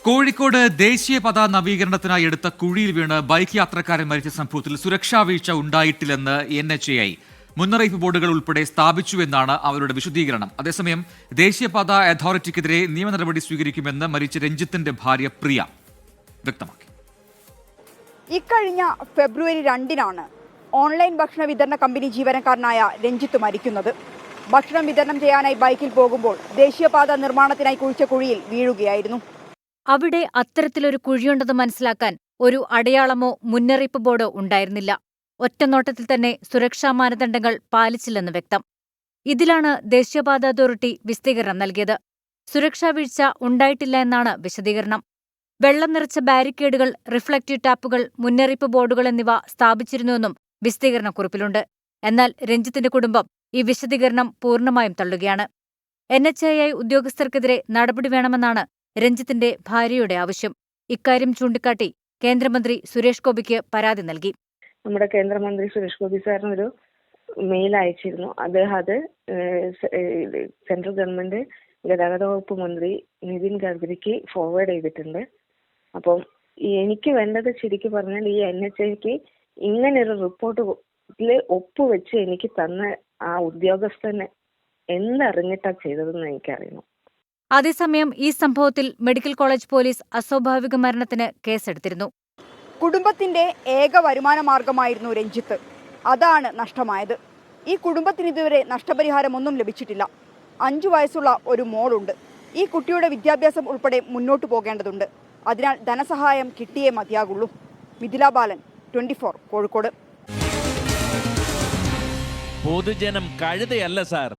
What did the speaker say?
കോഴിക്കോട് ദേശീയപാത നവീകരണത്തിനായി എടുത്ത കുഴിയിൽ വീണ് ബൈക്ക് യാത്രക്കാരൻ മരിച്ച സംഭവത്തിൽ സുരക്ഷാ വീഴ്ച ഉണ്ടായിട്ടില്ലെന്ന് NHAI മുന്നറിയിപ്പ് ബോർഡുകൾ ഉൾപ്പെടെ സ്ഥാപിച്ചുവെന്നാണ് അവരുടെ വിശദീകരണം. അതേസമയം ദേശീയപാത അതോറിറ്റിക്കെതിരെ നിയമ നടപടി സ്വീകരിക്കുമെന്ന് മരിച്ച രഞ്ജിത്തിന്റെ ഭാര്യ പ്രിയ വ്യക്തമാക്കി. ഇക്കഴിഞ്ഞ ഫെബ്രുവരി 2-നാണ് ഓൺലൈൻ ഭക്ഷണ വിതരണ കമ്പനി ജീവനക്കാരനായ രഞ്ജിത്ത് മരിക്കുന്നത്. ഭക്ഷണം വിതരണം ചെയ്യാനായി ബൈക്കിൽ പോകുമ്പോൾ ദേശീയപാത നിർമ്മാണത്തിനായി കുഴിച്ച കുഴിയിൽ വീഴുകയായിരുന്നു. അവിടെ അത്തരത്തിലൊരു കുഴിയുണ്ടെന്ന് മനസ്സിലാക്കാൻ ഒരു അടയാളമോ മുന്നറിയിപ്പ് ബോർഡോ ഉണ്ടായിരുന്നില്ല. ഒറ്റനോട്ടത്തിൽ തന്നെ സുരക്ഷാ മാനദണ്ഡങ്ങൾ പാലിച്ചില്ലെന്ന് വ്യക്തം. ഇതിലാണ് ദേശീയപാത അതോറിറ്റി വിശദീകരണം നൽകിയത്. സുരക്ഷാ വീഴ്ച ഉണ്ടായിട്ടില്ല എന്നാണ് വിശദീകരണം. വെള്ളം നിറച്ച ബാരിക്കേഡുകൾ, റിഫ്ലക്റ്റീവ് ടാപ്പുകൾ, മുന്നറിയിപ്പ് ബോർഡുകൾ എന്നിവ സ്ഥാപിച്ചിരുന്നുവെന്നും വിശദീകരണക്കുറിപ്പിലുണ്ട്. എന്നാൽ രഞ്ജിത്തിന്റെ കുടുംബം ഈ വിശദീകരണം പൂർണ്ണമായും തള്ളുകയാണ്. NHAI ഉദ്യോഗസ്ഥർക്കെതിരെ നടപടി വേണമെന്നാണ് രഞ്ജിത്തിന്റെ ഭാര്യയുടെ ആവശ്യം. ഇക്കാര്യം ചൂണ്ടിക്കാട്ടി കേന്ദ്രമന്ത്രി സുരേഷ് ഗോപിക്ക് പരാതി നൽകി. നമ്മുടെ കേന്ദ്രമന്ത്രി സുരേഷ് ഗോപി സാറിനൊരു മെയിൽ അയച്ചിരുന്നു. അദ്ദേഹം അത് സെൻട്രൽ ഗവൺമെന്റ് ഗതാഗത വകുപ്പ് മന്ത്രി നിതിൻ ഗഡ്കരിക്ക് ഫോർവേഡ് ചെയ്തിട്ടുണ്ട്. അപ്പം എനിക്ക് വേണ്ടത് ശരിക്കും പറഞ്ഞാൽ ഈ NHAIക്ക് ഇങ്ങനൊരു റിപ്പോർട്ടിൽ ഒപ്പുവെച്ച് എനിക്ക് തന്ന ആ ഉദ്യോഗസ്ഥനെ എന്തറിഞ്ഞിട്ടാ ചെയ്തതെന്ന് എനിക്കറിയണം. അതേസമയം ഈ സംഭവത്തിൽ മെഡിക്കൽ കോളേജ് പോലീസ് അസ്വാഭാവിക മരണത്തിന് കേസെടുത്തിരുന്നു. കുടുംബത്തിന്റെ ഏക വരുമാന മാർഗമായിരുന്നു രഞ്ജിത്ത്. അതാണ് നഷ്ടമായത്. ഈ കുടുംബത്തിന് ഇതുവരെ നഷ്ടപരിഹാരമൊന്നും ലഭിച്ചിട്ടില്ല. 5 വയസ്സുള്ള ഒരു മോളുണ്ട്. ഈ കുട്ടിയുടെ വിദ്യാഭ്യാസം ഉൾപ്പെടെ മുന്നോട്ടു പോകേണ്ടതുണ്ട്. അതിനാൽ ധനസഹായം കിട്ടിയേ മതിയാകുള്ളൂ. മിഥില ബാലൻ, 24 കോഴിക്കോട്. പൊതുജനം കഴുതയല്ല സാർ.